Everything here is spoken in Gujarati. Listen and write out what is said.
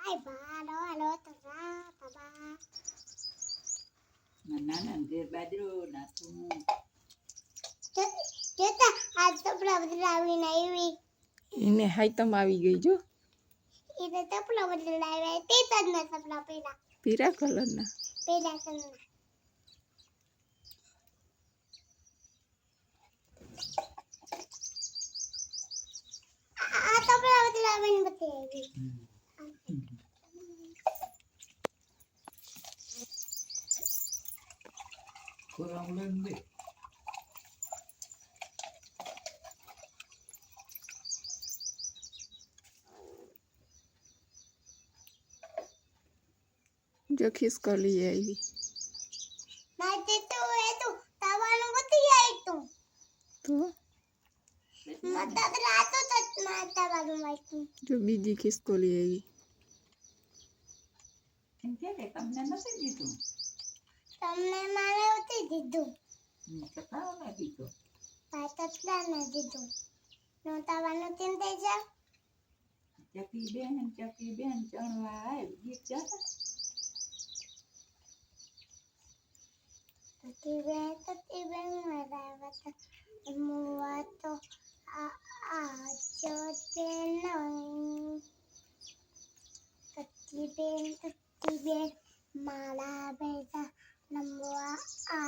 Ai ba, alo ta ra ta ba. નાના ઘેર બાજરો નાખું. જોતા આજ તપલા બદલાવીને આવી. એને હાઈતમ આવી ગઈ જો. એને તપલા બદલાવ્યા તે જ ના તપલા પેલા. પીળા કલરના. પેલા કલરના. આ તપલા બદલાવીને બતાવી. ખોરાક લઈને દે. જો ખિસકોલી આવી. મારે તો એ તો તાવાનું બધી આવી તું. તો મતલબ રાતો તક માતા વાળું માઈતું. જો બીજી ખિસકોલી આવી. એમ કે તમને નથી દીધું. તમને મારે ઉતી દીધું. ચકાવ ના દીધો. પાતળા ના દીધું. નો તાવાનું તેમ થઈ જા. ચકી બેન ચણવા આવ ગીત જાતા. તતી બેન મારા વતા મુવા તો આ જોતે નહીં. તતી બેન મારા બેટા નમવા આ